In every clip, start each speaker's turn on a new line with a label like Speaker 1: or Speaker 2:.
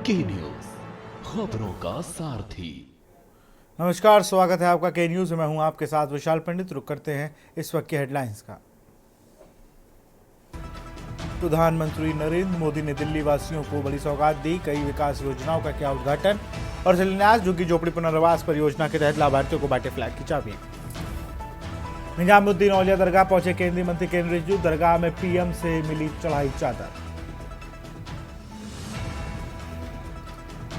Speaker 1: के न्यूज, खबरों का सारथी।
Speaker 2: नमस्कार, स्वागत है आपका के न्यूज में। मैं हूं आपके साथ विशाल पंडित। रुक करते हैं इस वक्त के हेडलाइंस का। प्रधानमंत्री नरेंद्र मोदी ने दिल्ली वासियों को बड़ी सौगात दी। कई विकास योजनाओं का किया उद्घाटन और शिलान्यास। झुग्गी झोपड़ी पुनर्वास परियोजना के तहत लाभार्थियों को बांटे फ्लैट की चाबियां। निजामुद्दीन औलिया दरगाह पहुंचे केंद्रीय मंत्री किरेन रिजिजू। दरगाह में पीएम से मिली चढ़ाई चादर।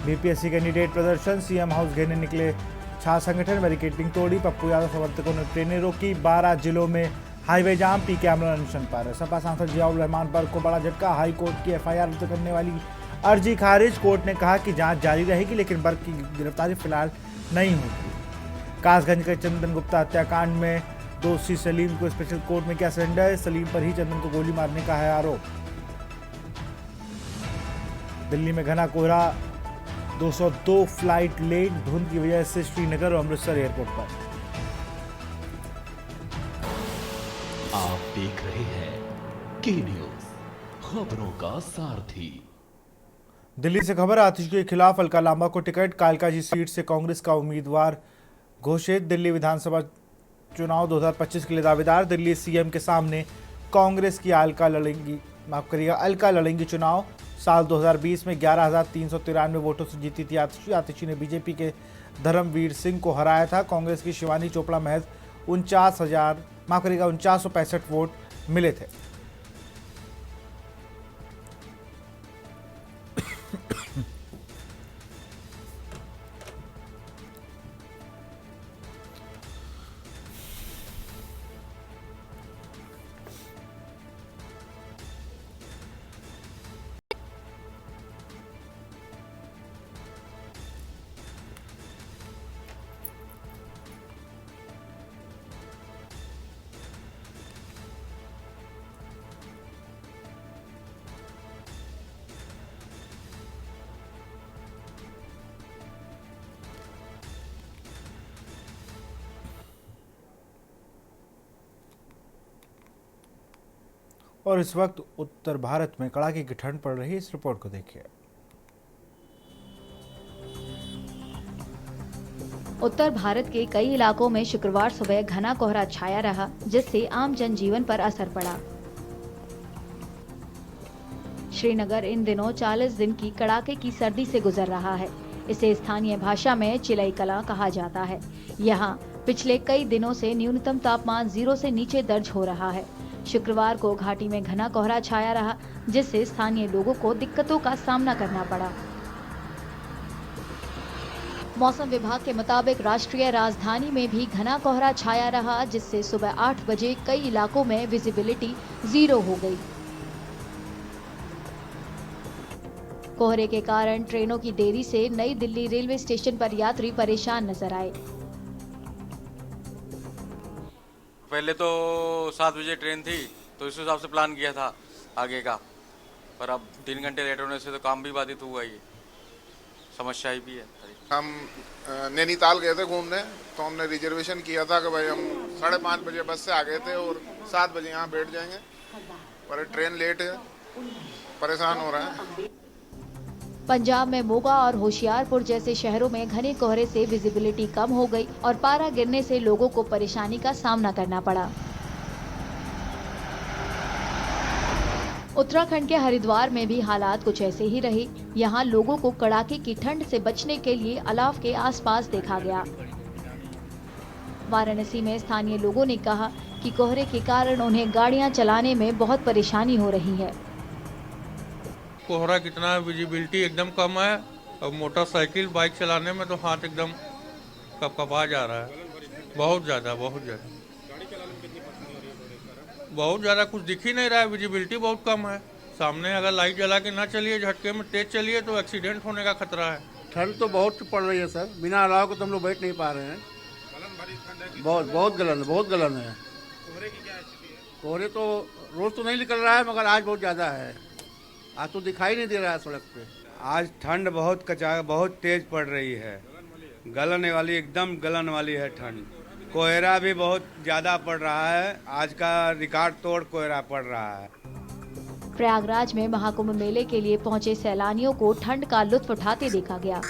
Speaker 2: बीपीएससी कैंडिडेट प्रदर्शन, सीएम हाउस घेरने निकले छात्र संगठन। बैरिकेडिंग तोड़ी, पप्पू यादव समर्थकों ने ट्रेनें रोकी। 12 जिलों में हाईवे जाम, पी के आमरण अनशन पर। सपा सांसद जियाउर रहमान पर को बड़ा झटका। हाई कोर्ट की एफआईआर रद्द करने वाली अर्जी खारिज। कोर्ट ने कहा कि जांच जारी रहेगी, लेकिन बर्क की गिरफ्तारी फिलहाल नहीं होगी। कासगंज के चंदन गुप्ता हत्याकांड में दोषी सलीम को स्पेशल कोर्ट में किया सरेंडर। सलीम पर ही चंदन को गोली मारने का है आरोप। दिल्ली में घना कोहरा, 202 फ्लाइट लेट। धुंध की वजह से श्रीनगर और अमृतसर एयरपोर्ट पर।
Speaker 1: आप देख रहे हैं के न्यूज, खबरों का सारथी।
Speaker 2: दिल्ली से खबर, आतिशी के खिलाफ अलका लांबा को टिकट। कालकाजी सीट से कांग्रेस का उम्मीदवार घोषित। दिल्ली विधानसभा चुनाव 2025 के लिए दावेदार। दिल्ली सीएम के सामने कांग्रेस की अलका लड़ेंगी चुनाव। साल 2020 में 11,393 वोटों से जीती थी आतिशी। आतिशी ने बीजेपी के धर्मवीर सिंह को हराया था। कांग्रेस की शिवानी चोपड़ा महज 49,965 वोट मिले थे। और इस वक्त उत्तर भारत में कड़ाके की ठंड पड़ रही है। इस रिपोर्ट को देखिए।
Speaker 3: उत्तर भारत के कई इलाकों में शुक्रवार सुबह घना कोहरा छाया रहा, जिससे आम जनजीवन पर असर पड़ा। श्रीनगर इन दिनों 40 दिन की कड़ाके की सर्दी से गुजर रहा है। इसे स्थानीय भाषा में चिलई कला कहा जाता है। यहाँ पिछले कई दिनों से न्यूनतम तापमान 0 से नीचे दर्ज हो रहा है। शुक्रवार को घाटी में घना कोहरा छाया रहा, जिससे स्थानीय लोगों को दिक्कतों का सामना करना पड़ा। मौसम विभाग के मुताबिक राष्ट्रीय राजधानी में भी घना कोहरा छाया रहा, जिससे सुबह 8 बजे कई इलाकों में विजिबिलिटी 0 हो गई। कोहरे के कारण ट्रेनों की देरी से नई दिल्ली रेलवे स्टेशन पर यात्री परेशान नजर आए।
Speaker 4: पहले तो 7 बजे ट्रेन थी, तो इस हिसाब से प्लान किया था आगे का, पर अब 3 घंटे लेट होने से तो काम भी बाधित हुआ। ये समस्या ही भी है।
Speaker 5: हम नैनीताल गए थे घूमने, तो हमने रिजर्वेशन किया था कि भाई हम 5:30 बजे बस से आ गए थे और 7 बजे यहाँ बैठ जाएंगे, पर ट्रेन लेट है, परेशान हो रहे हैं।
Speaker 3: पंजाब में मोगा और होशियारपुर जैसे शहरों में घने कोहरे से विजिबिलिटी कम हो गई और पारा गिरने से लोगों को परेशानी का सामना करना पड़ा। उत्तराखंड के हरिद्वार में भी हालात कुछ ऐसे ही रहे। यहाँ लोगों को कड़ाके की ठंड से बचने के लिए अलाव के आसपास देखा गया। वाराणसी में स्थानीय लोगों ने कहा कि कोहरे के कारण उन्हें गाड़ियां चलाने में बहुत परेशानी हो रही है।
Speaker 6: कोहरा कितना, विजिबिलिटी एकदम कम है और मोटरसाइकिल बाइक चलाने में तो हाथ एकदम कपकपा जा रहा है। बहुत ज़्यादा कुछ दिख ही नहीं रहा है। विजिबिलिटी बहुत कम है। सामने अगर लाइट जला के ना चलिए, झटके में तेज चलिए तो एक्सीडेंट होने का खतरा है।
Speaker 7: ठंड तो बहुत पड़ रही है सर, बिना अलाव के तो हम लोग बैठ नहीं पा रहे हैं। बहुत गलन है। कोहरे तो रोज तो नहीं निकल रहा है, मगर आज बहुत ज़्यादा है। आज तो दिखाई नहीं दे रहा है सड़क पे।
Speaker 8: आज ठंड बहुत तेज पड़ रही है। एकदम गलन वाली है ठंड। कोहरा भी बहुत ज़्यादा पड़ रहा है। आज का रिकॉर्ड तोड़ कोहरा पड़ रहा है।
Speaker 3: प्रयागराज में महाकुंभ मेले के लिए पहुंचे सैलानियों को ठंड का लुत्फ उठाते देखा गया।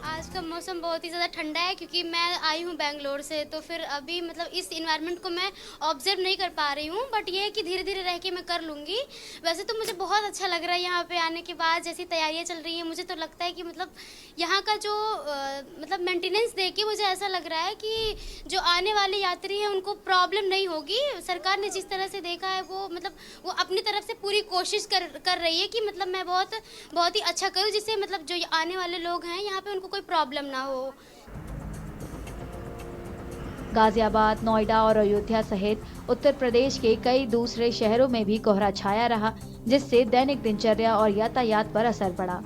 Speaker 9: आज का मौसम बहुत ही ज़्यादा ठंडा है क्योंकि मैं आई हूँ बेंगलोर से, तो फिर अभी मतलब इस इन्वायरमेंट को मैं ऑब्जर्व नहीं कर पा रही हूँ, बट ये है कि धीरे धीरे रह के मैं कर लूँगी। वैसे तो मुझे बहुत अच्छा लग रहा है यहाँ पे आने के बाद, जैसी तैयारियाँ चल रही हैं, मुझे तो लगता है कि मतलब यहाँ का जो मतलब मेंटेनेंस देख के मुझे ऐसा लग रहा है कि जो आने वाले यात्री हैं उनको प्रॉब्लम नहीं होगी। सरकार ने जिस तरह से देखा है वो मतलब वो अपनी तरफ से पूरी कोशिश कर रही है कि मतलब मैं बहुत ही अच्छा करूँ, जिससे मतलब जो आने वाले लोग हैं यहाँ पे उनको कोई प्रॉब्लम ना हो।
Speaker 3: गाजियाबाद, नोएडा और अयोध्या सहित उत्तर प्रदेश के कई दूसरे शहरों में भी कोहरा छाया रहा, जिससे दैनिक दिनचर्या और यातायात पर असर पड़ा।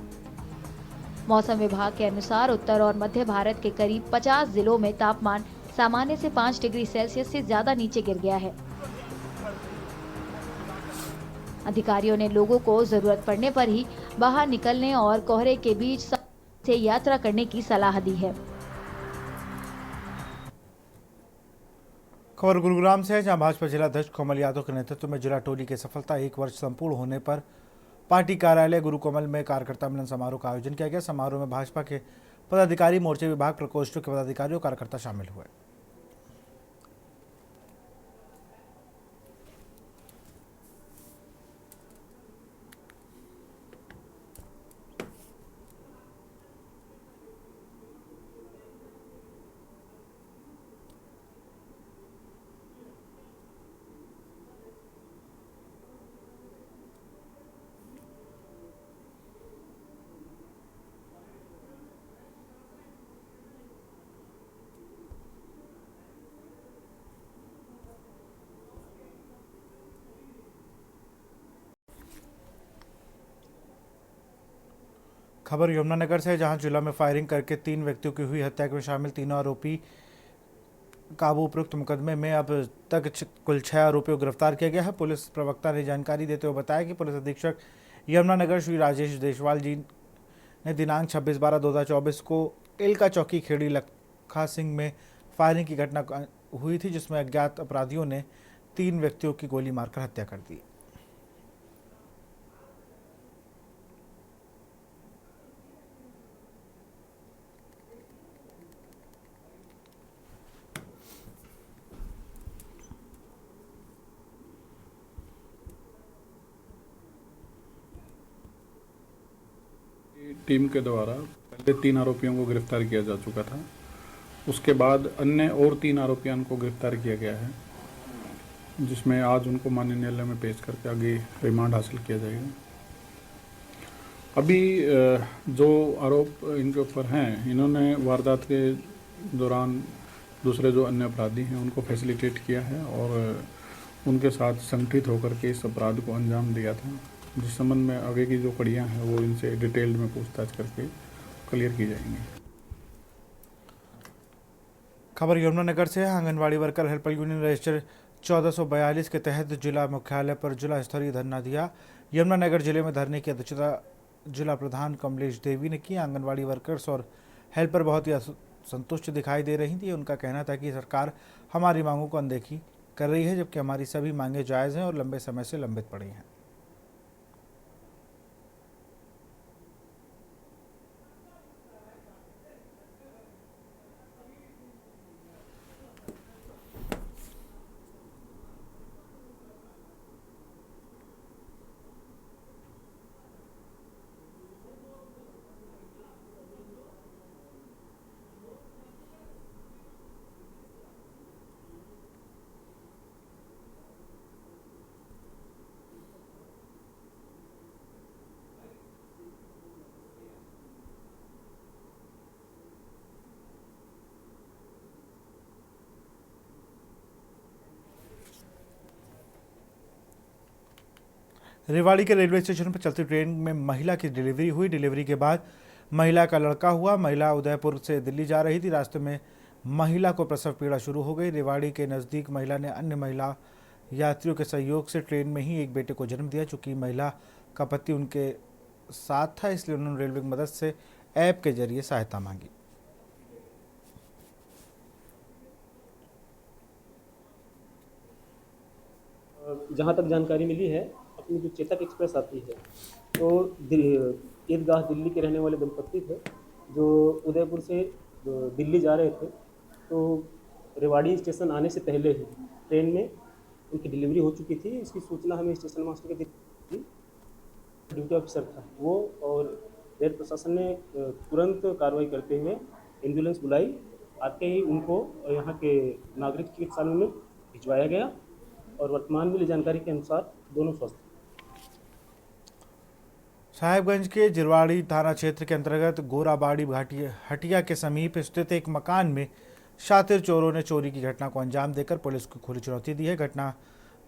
Speaker 3: मौसम विभाग के अनुसार उत्तर और मध्य भारत के करीब 50 जिलों में तापमान सामान्य से 5 डिग्री सेल्सियस से ज्यादा नीचे गिर गया है। अधिकारियों ने लोगों को जरूरत पड़ने पर ही बाहर निकलने और कोहरे के बीच से यात्रा करने की सलाह दी है।
Speaker 2: खबर गुरुग्राम से है, जहां भाजपा जिलाध्यक्ष कोमल यादव के नेतृत्व में जिला टोली की सफलता 1 वर्ष संपूर्ण होने पर पार्टी कार्यालय गुरुकोमल में कार्यकर्ता मिलन समारोह का आयोजन किया गया। समारोह में भाजपा के पदाधिकारी, मोर्चे विभाग प्रकोष्ठों के पदाधिकारी और कार्यकर्ता शामिल हुए। खबर यमुनानगर से, जहां जिला में फायरिंग करके 3 व्यक्तियों की हुई हत्या में शामिल तीनों आरोपी काबू। उपयुक्त मुकदमे में अब तक कुल 6 आरोपियों को गिरफ्तार किया गया है। पुलिस प्रवक्ता ने जानकारी देते हुए बताया कि पुलिस अधीक्षक यमुनानगर श्री राजेश देशवाल जी ने दिनांक 26/12/2024 को एलका चौकी खेड़ी लखा सिंह में फायरिंग की घटना हुई थी, जिसमें अज्ञात अपराधियों ने 3 व्यक्तियों की गोली मारकर हत्या कर दी।
Speaker 10: टीम के द्वारा पहले 3 आरोपियों को गिरफ्तार किया जा चुका था। उसके बाद अन्य और 3 आरोपियों को गिरफ्तार किया गया है, जिसमें आज उनको माननीय न्यायालय में पेश करके आगे रिमांड हासिल किया जाएगा। अभी जो आरोप इनके ऊपर हैं, इन्होंने वारदात के दौरान दूसरे जो अन्य अपराधी हैं उनको फैसिलिटेट किया है और उनके साथ संगठित होकर के इस अपराध को अंजाम दिया था, जिस संबंध में आगे की जो कड़ियाँ हैं वो इनसे डिटेल्ड में पूछताछ करके क्लियर की जाएंगी।
Speaker 2: खबर यमुनानगर से है, anganwadi worker helper union register 1442 के तहत जिला मुख्यालय पर जिला स्तरीय धरना दिया। यमुनानगर जिले में धरने की अध्यक्षता जिला प्रधान कमलेश देवी ने की। आंगनवाड़ी वर्कर्स और हेल्पर बहुत ही संतुष्ट दिखाई दे रही थी। उनका कहना था कि सरकार हमारी मांगों को अनदेखी कर रही है, जबकि हमारी सभी मांगें जायज़ हैं और लंबे समय से लंबित पड़ी हैं। रेवाड़ी के रेलवे स्टेशन पर चलती ट्रेन में महिला की डिलीवरी हुई। डिलीवरी के बाद महिला का लड़का हुआ। महिला उदयपुर से दिल्ली जा रही थी। रास्ते में महिला को प्रसव पीड़ा शुरू हो गई। रेवाड़ी के नज़दीक महिला ने अन्य महिला यात्रियों के सहयोग से ट्रेन में ही एक बेटे को जन्म दिया। चूँकि महिला का पति उनके साथ था, इसलिए उन्होंने रेलवे की मदद से ऐप के जरिए सहायता मांगी।
Speaker 11: जहाँ तक जानकारी मिली है, अपनी जो चेतक एक्सप्रेस आती है, तो ईदगाह दिल्ली के रहने वाले दंपत्ति थे जो उदयपुर से दिल्ली जा रहे थे। तो रेवाड़ी स्टेशन आने से पहले ही ट्रेन में उनकी डिलीवरी हो चुकी थी। इसकी सूचना हमें स्टेशन मास्टर के दी। ड्यूटी ऑफिसर था वो, और रेल प्रशासन ने तुरंत कार्रवाई करते हुए एम्बुलेंस बुलाई। आते ही उनको यहाँ के नागरिक चिकित्सालय में भिजवाया गया और वर्तमान मिली जानकारी के अनुसार दोनों स्वस्थ।
Speaker 2: साहेबगंज के जिरवाड़ी थाना क्षेत्र के अंतर्गत गोराबाड़ी हटिया के समीप स्थित एक मकान में शातिर चोरों ने चोरी की घटना को अंजाम देकर पुलिस को खुली चुनौती दी है। घटना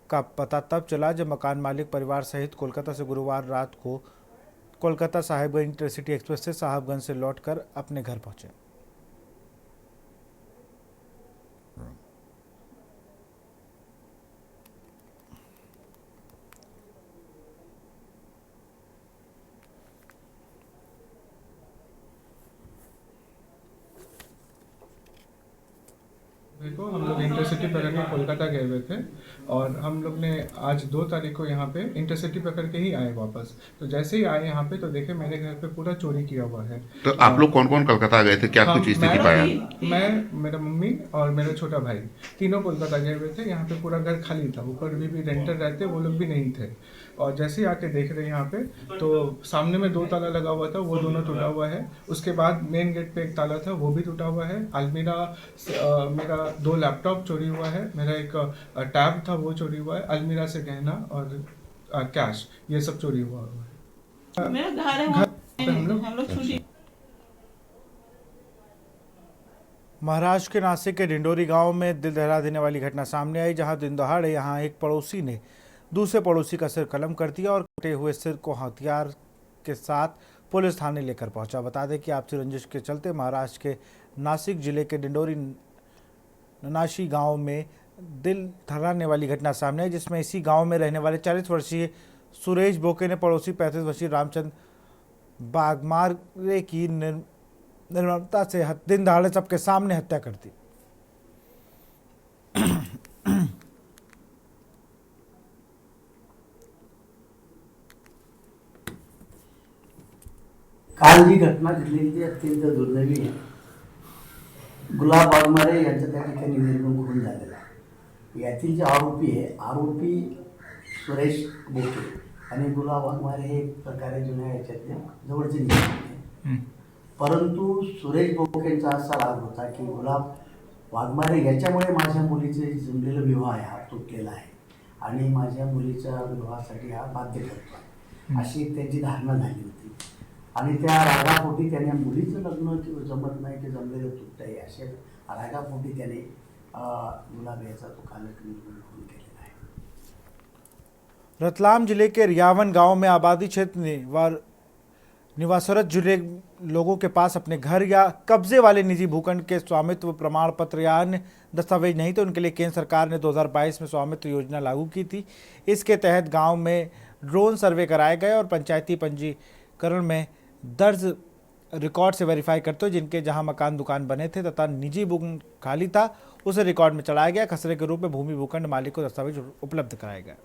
Speaker 2: का पता तब चला जब मकान मालिक परिवार सहित कोलकाता से गुरुवार रात को कोलकाता साहेबगंज इंटरसिटी एक्सप्रेस से साहेबगंज से लौटकर अपने घर पहुंचे।
Speaker 10: देखो, हम लोग इंटरसिटी पकड़ के कोलकाता गए हुए थे और हम लोग ने आज 2 तारीख को यहाँ पे इंटरसिटी पकड़ के ही आए वापस। तो जैसे ही आए यहाँ पे तो देखे मेरे घर पे पूरा चोरी किया हुआ है।
Speaker 5: तो आप लोग कौन कौन कोलकाता गए थे, क्या कुछ स्थिति पाया?
Speaker 10: मैं, मेरा मम्मी और मेरा छोटा भाई तीनों कोलकाता गए हुए थे। यहाँ पे पूरा घर खाली था, ऊपर भी रेंटर रहते वो लोग भी नहीं थे। और जैसे ही आके देख रहे यहाँ पे तो सामने में 2 ताला लगा हुआ था, वो दोनों टूटा हुआ है। उसके बाद मेन गेट पे 1 ताला था, वो भी टूटा हुआ है। अलमीरा मेरा 2 लैपटॉप चोरी हुआ है, मेरा एक टैब था वो चोरी हुआ है। अलमीरा से गहना और कैश ये सब चोरी हुआ है।
Speaker 12: मेरा घर है, हम लोग छुट्टी।
Speaker 2: महाराष्ट्र के नासिक के डिंडोरी गांव में दिल दहला देने वाली घटना सामने आई, जहां दिन दहाड़े यहां एक पड़ोसी ने दूसरे पड़ोसी का सिर कलम कर दिया और कटे हुए सिर को हथियार के साथ पुलिस थाने लेकर पहुंचा। बता दें कि आपसी रंजिश के चलते महाराष्ट्र के नासिक जिले के डिंडोरी ननाशी गांव में दिल धड़ाने वाली घटना सामने आई, जिसमें इसी गांव में रहने वाले 40 वर्षीय सुरेश बोके ने पड़ोसी 35 वर्षीय रामचंद्र बागमारे की निर्ममता से दिन दहाड़े सबके सामने हत्या कर दी।
Speaker 13: काल जी घटना घडलेली ती अत्यंत दुर्दैवी आहे। गुलाब वाघमारे यांचा त्या ठिकाणी निर्मम खून झालेला आहे। यातील जे आरोपी आहे, आरोपी सुरेश बोके आणि गुलाब वाघमारे हे एक प्रकारे जुन्या याच्यातले जवळचे मित्र. परंतु सुरेश बोकेंचा असा राग होता की गुलाब वाघमारे याच्यामुळे माझ्या मुलीचे जमलेला विवाह आहे हा तुटलेला आहे आणि माझ्या मुलीच्या विवाहासाठी हा बाध्य करतो अशी त्यांची धारणा झाली होती. आणि त्या रागापोटी त्याने मुलीचं लग्न जमत नाही की जमलेलं तुटत आहे अशा रागापोटी त्याने गुलाब याचा तो कालक निर्माण खून केलेला आहे.
Speaker 2: रतलाम जिले के रियावन गांव में आबादी क्षेत्र निवासरत जुड़े लोगों के पास अपने घर या कब्जे वाले निजी भूखंड के स्वामित्व प्रमाण पत्र या अन्य दस्तावेज नहीं थे। उनके लिए केंद्र सरकार ने 2022 में स्वामित्व योजना लागू की थी। इसके तहत गांव में ड्रोन सर्वे कराए गए और पंचायती पंजीकरण में दर्ज रिकॉर्ड से वेरीफाई करते हुए जिनके जहां मकान दुकान बने थे तथा निजी भूखंड खाली था उसे रिकॉर्ड में चढ़ाया गया। खसरे के रूप में भूमि भूखंड मालिक को दस्तावेज उपलब्ध कराए गए।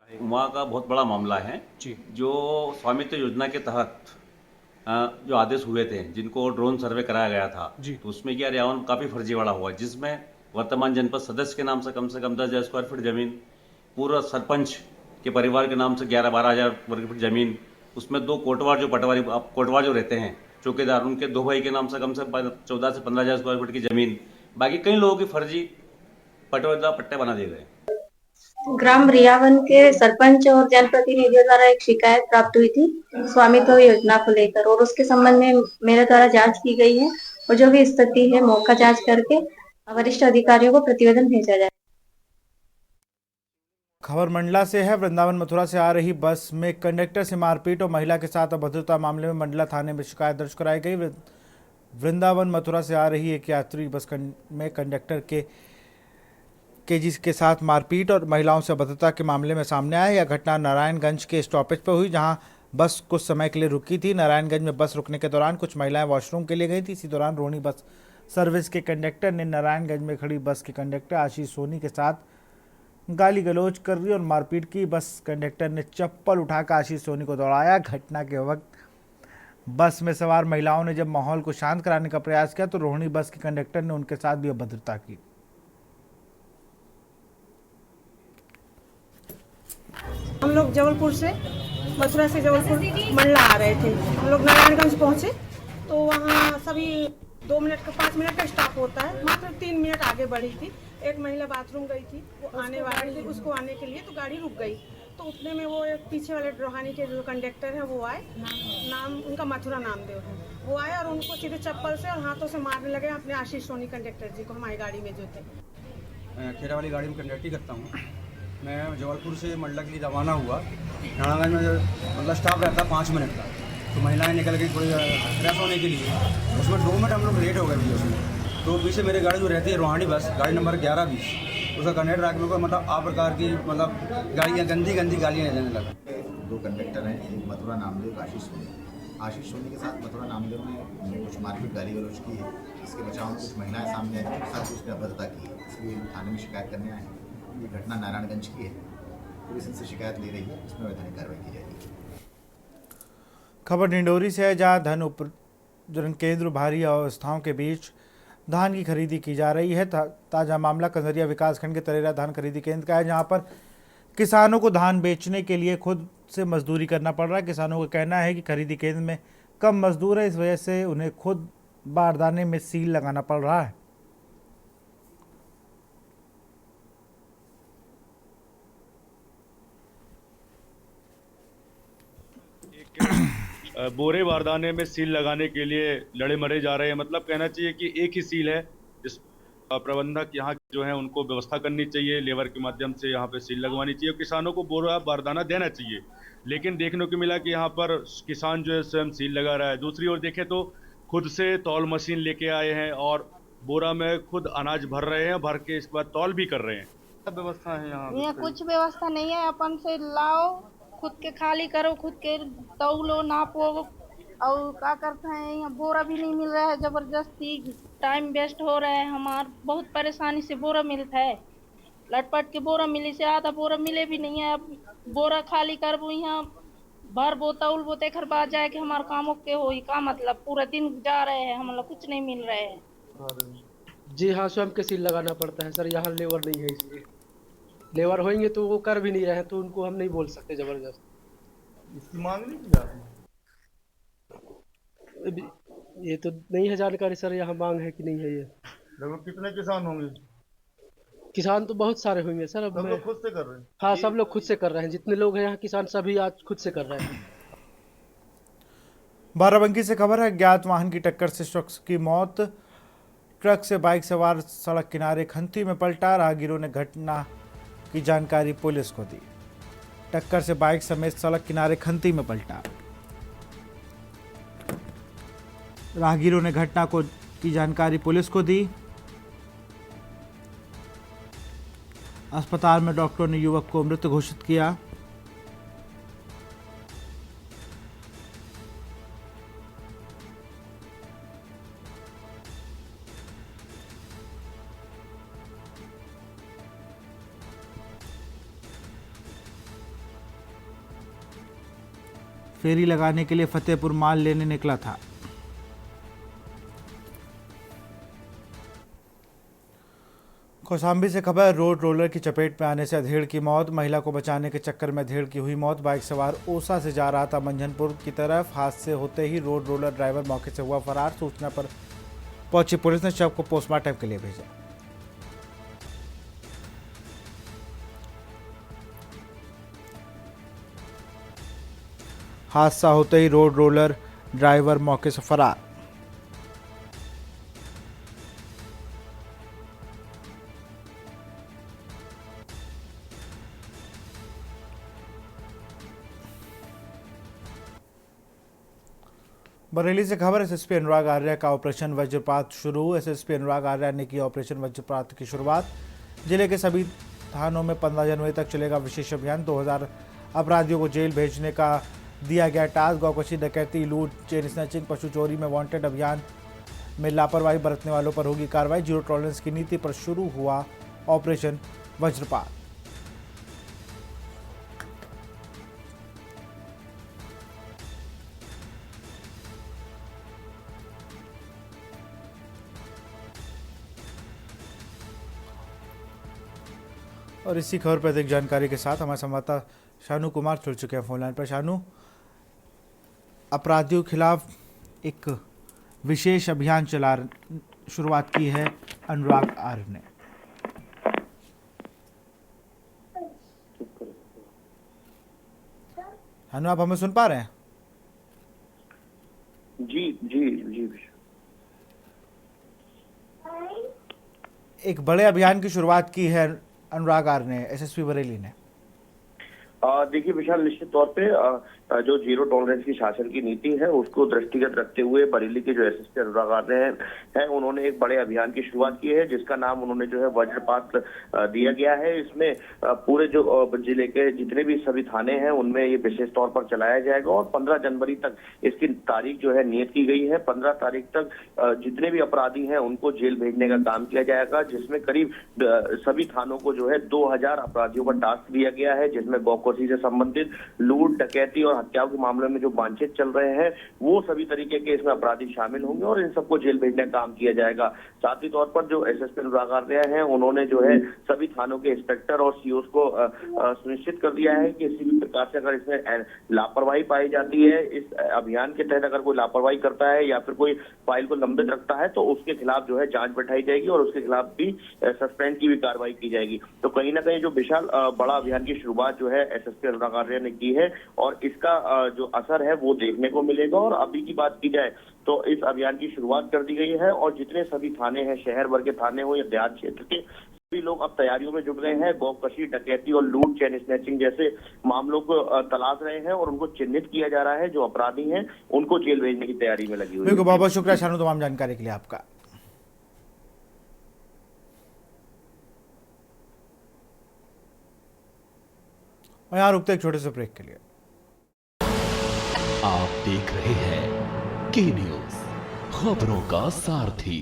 Speaker 14: वहाँ का बहुत बड़ा मामला है जी। जो स्वामित्व योजना के तहत जो आदेश हुए थे जिनको ड्रोन सर्वे कराया गया था जी, तो उसमें क्या रियावन काफ़ी फर्जीवाड़ा हुआ, जिसमें वर्तमान जनपद सदस्य के नाम से कम 10,000 स्क्वायर फीट जमीन, पूर्व सरपंच के परिवार के नाम से 11-12 हज़ार वर्ग फीट जमीन, उसमें 2 कोटवार जो पटवारी कोटवार जो रहते हैं चौकीदार, उनके 2 भाई के नाम से कम से 14 से 15 हज़ार स्क्वायर फीट की जमीन, बाकी कई लोगों की फर्जी पट्टे बना दिए गए।
Speaker 15: ग्राम रियावन के सरपंच और जनप्रतिनिधियों द्वारा एक शिकायत प्राप्त हुई थी स्वामित्व योजना को लेकर और उसके संबंध में मेरे द्वारा जांच की गई है और जो भी स्थिति है मौका जांच करके वरिष्ठ अधिकारियों को प्रतिवेदन भेजा जाए।
Speaker 2: खबर मंडला से है। वृंदावन मथुरा से आ रही बस में कंडक्टर से मारपीट और महिला के साथ अभद्रता मामले में मंडला थाने में शिकायत दर्ज कराई गई। वृंदावन मथुरा से आ रही एक यात्री बस में कंडक्टर के साथ मारपीट और महिलाओं से अभद्रता के मामले में सामने आया। यह घटना नारायणगंज के स्टॉपेज पर हुई, जहां बस कुछ समय के लिए रुकी थी। नारायणगंज में बस रुकने के दौरान कुछ महिलाएं वॉशरूम के लिए गई थी। इसी दौरान रोहिणी बस सर्विस के कंडक्टर ने नारायणगंज में खड़ी बस के कंडक्टर आशीष सोनी के साथ गाली गलौज कर दी और मारपीट की। बस कंडक्टर ने चप्पल उठाकर आशीष सोनी को दौड़ाया। घटना के वक्त बस में सवार महिलाओं ने जब माहौल को शांत कराने का प्रयास किया तो रोहिणी बस के कंडक्टर ने उनके साथ भी अभद्रता की।
Speaker 12: हम लोग जबलपुर से, मथुरा से जबलपुर मंडला आ रहे थे। हम लोग नारायणगंज पहुंचे तो वहाँ सभी 2 मिनट का 5 मिनट का स्टॉप होता है, मात्र 3 मिनट आगे बढ़ी थी। एक महिला बाथरूम गई थी, वो आने वाली थी, उसको आने के लिए तो गाड़ी रुक गई। तो उतने में वो एक पीछे वाले रोहानी के जो कंडक्टर है वो आए, नाम उनका मथुरा नामदेव है, वो आए और उनको सीधे चप्पल से और हाथों से मारने लगे अपने आशीष सोनी कंडक्टर जी को, हमारी गाड़ी में जो थे।
Speaker 16: खेरा वाली गाड़ी में कंडक्टर करता हूँ मैं। जबलपुर से मंडला के लिए रवाना हुआ। नारायणगंज में मतलब स्टॉप रहता 5 मिनट का, तो महिलाएं निकल गई थोड़ी फ्रेश होने के लिए। उसमें 2 मिनट हम लोग लेट हो गए भी उसमें। तो पीछे मेरे गाड़ी जो रहती है रोहानी बस, गाड़ी नंबर 1120, उसका कंडक्टर आके मेरे को मतलब आप प्रकार की मतलब गाड़ियाँ गंदी गालियाँ देने लगा।
Speaker 17: 2 कंडक्टर हैं, एक मथुरा नामदेव, आशीष सोनी के साथ मथुरा नामदेव ने कुछ मारपीट गाली गलौज की है। इसके बचाव में कुछ महिलाएं सामने आई, उनके साथ उसने अभद्रता की है, इसलिए थाने में शिकायत करने आए हैं। ये घटना नारायणगंज की है, पुलिस इनसे शिकायत ले रही है, इसमें वैधानिक कार्रवाई की जाएगी।
Speaker 2: खबर डिंडोरी से है, जहां धन उपजन केंद्र भारी अवस्थाओं के बीच धान की खरीदी की जा रही है। ताजा मामला कंजरिया विकासखंड के तरेरा धान खरीदी केंद्र का है, जहां पर किसानों को धान बेचने के लिए खुद से मजदूरी करना पड़ रहा है। किसानों का कहना है कि खरीदी केंद्र में कम मजदूर है, इस वजह से उन्हें खुद बारदाने में सील लगाना पड़ रहा है।
Speaker 18: बोरे बारदाने में सील लगाने के लिए लड़े मरे जा रहे हैं। मतलब कहना चाहिए कि एक ही सील है, जिस प्रबंधक यहाँ जो है उनको व्यवस्था करनी चाहिए, लेबर के माध्यम से यहाँ पे सील लगवानी चाहिए, किसानों को बोरा बारदाना देना चाहिए। लेकिन देखने को मिला कि यहाँ पर किसान जो है स्वयं सील लगा रहा है। दूसरी ओर देखें तो खुद से तौल मशीन लेके आए हैं और बोरा में खुद अनाज भर रहे हैं, भर के इसके बाद तौल भी कर रहे हैं। सब व्यवस्था है यहाँ
Speaker 19: कुछ व्यवस्था नहीं है। अपन से लाओ, खुद के खाली करो, खुद के तौलो नापो, और क्या करते हैं यहाँ बोरा भी नहीं मिल रहा है, जबरदस्ती टाइम वेस्ट हो रहा है। हमार बहुत परेशानी से बोरा मिलता है, लटपट के बोरा मिली से आधा बोरा मिले भी नहीं है। अब बोरा खाली करबो यहाँ भर बो तौल बो तेखर बाद जाए कि हमारे कामों के हो का मतलब पूरा दिन जा रहे हैं, हम लोग कुछ नहीं मिल रहे हैं।
Speaker 20: जी हाँ, स्वयं के सील लगाना पड़ता है सर, यहाँ लेबर नहीं है, इसलिए लेबर होंगे तो वो कर भी नहीं रहे हैं, तो उनको हम नहीं बोल सकते जबरदस्त।
Speaker 21: इसकी मांग नहीं की आपने?
Speaker 20: ये तो नहीं है जानकारी सर, यहाँ मांग है कि नहीं है। ये
Speaker 21: लगभग कितने किसान होंगे?
Speaker 20: किसान तो बहुत सारे होंगे सर। अब
Speaker 21: सब लोग खुद से कर रहे हैं?
Speaker 20: हाँ, सब लोग खुद से कर रहे हैं, जितने लोग हैं यहाँ किसान सभी आज खुद से कर रहे हैं।
Speaker 2: बाराबंकी से खबर है, ज्ञात वाहन की टक्कर से शख्स की मौत। ट्रक से बाइक सवार सड़क किनारे खंती में पलटा। राहगीरों ने घटना की जानकारी पुलिस को दी। टक्कर से बाइक समेत सड़क किनारे खंती में पलटा। राहगीरों ने घटना की जानकारी पुलिस को दी। अस्पताल में डॉक्टरों ने युवक को मृत घोषित किया। फेरी लगाने के लिए फतेहपुर माल लेने निकला था। कौशाम्बी से खबर, रोड रोलर की चपेट में आने से अधेड़ की मौत। महिला को बचाने के चक्कर में अधेड़ की हुई मौत। बाइक सवार ओसा से जा रहा था मंझनपुर की तरफ। हादसे होते ही रोड रोलर ड्राइवर मौके से हुआ फरार। सूचना पर पहुंची पुलिस ने शव को पोस्टमार्टम के लिए भेजा। हादसा होते ही रोड रोलर ड्राइवर मौके से फरार। बरेली से खबर, एसएसपी अनुराग आर्या का ऑपरेशन वज्रपात शुरू। एसएसपी अनुराग आर्या ने की ऑपरेशन वज्रपात की शुरुआत। जिले के सभी थानों में 15 जनवरी तक चलेगा विशेष अभियान। 2000 अपराधियों को जेल भेजने का दिया गया टास्क। गौकशी, डकैती, लूट, चेन स्नैचिंग, पशु चोरी में वांटेड अभियान में लापरवाही बरतने वालों पर होगी कार्रवाई। जीरो टॉलरेंस की नीति पर शुरू हुआ ऑपरेशन वज्रपात। और इसी खबर पर अधिक जानकारी के साथ हमारे संवाददाता शानू कुमार जुड़ चुके हैं फोन लाइन पर। शानू, अपराधियों के खिलाफ एक विशेष अभियान शुरुआत की है अनुराग आर्य ने। शानू, आप हमें सुन पा रहे हैं?
Speaker 1: जी जी जी।
Speaker 2: एक बड़े अभियान की शुरुआत की है अनुराग आर्य ने, एसएसपी बरेली ने।
Speaker 1: देखिए विशाल, निश्चित तौर पे जो जीरो टॉलरेंस की शासन की नीति है उसको दृष्टिगत रखते हुए बरेली के जो एसएसपी अनुराग आर्य हैं उन्होंने एक बड़े अभियान की शुरुआत की है, जिसका नाम उन्होंने जो है वज्रपात दिया गया है। इसमें पूरे जो जिले के जितने भी सभी थाने हैं उनमें ये विशेष तौर पर चलाया जाएगा और 15 जनवरी तक इसकी तारीख जो है नियत की गई है। 15 तारीख तक जितने भी अपराधी हैं उनको जेल भेजने का काम किया जाएगा, जिसमें करीब सभी थानों को जो है 2000 अपराधियों का टास्क दिया गया है, जिसमें गौकोशी से संबंधित लूट, डकैती और हत्याओं के मामले में जो वांछित चल रहे हैं वो सभी तरीके के इसमें अपराधी शामिल होंगे और इन सबको जेल भेजने का काम किया जाएगा। साथ ही तौर पर जो एसएसपी अनुराग आर्य हैं उन्होंने जो है सभी थानों के इंस्पेक्टर और सीओस को सुनिश्चित कर दिया है कि किसी भी प्रकार से अगर इसमें लापरवाही पाई जाती है, इस अभियान के तहत अगर कोई लापरवाही करता है या फिर कोई फाइल को लंबित रखता है तो उसके खिलाफ जो है जांच बैठाई जाएगी और उसके खिलाफ भी सस्पेंड की भी कार्रवाई की जाएगी। तो कहीं ना कहीं जो विशाल बड़ा अभियान की शुरुआत जो है एसएसपी अनुराग आर्य ने की है और इसका जो असर है वो देखने को मिलेगा। और अभी की बात की जाए तो इस अभियान की शुरुआत कर दी गई है और जितने सभी थाने हैं, शहर भर के थाने हो या देहात क्षेत्र के, सभी लोग अब तैयारियों में जुट गए हैं। गौकशी, डकैती और लूट, चेन स्नैचिंग जैसे मामलों को तलाश रहे हैं और उनको चिन्हित किया जा रहा है। जो अपराधी हैं उनको जेल भेजने की तैयारी में लगी हुई है।
Speaker 2: बहुत बहुत शुक्रिया शानू तमाम जानकारी के लिए आपका। और यहाँ रुकते एक छोटे से ब्रेक के लिए।
Speaker 22: आप देख रहे हैं के न्यूज, खबरों का सारथी।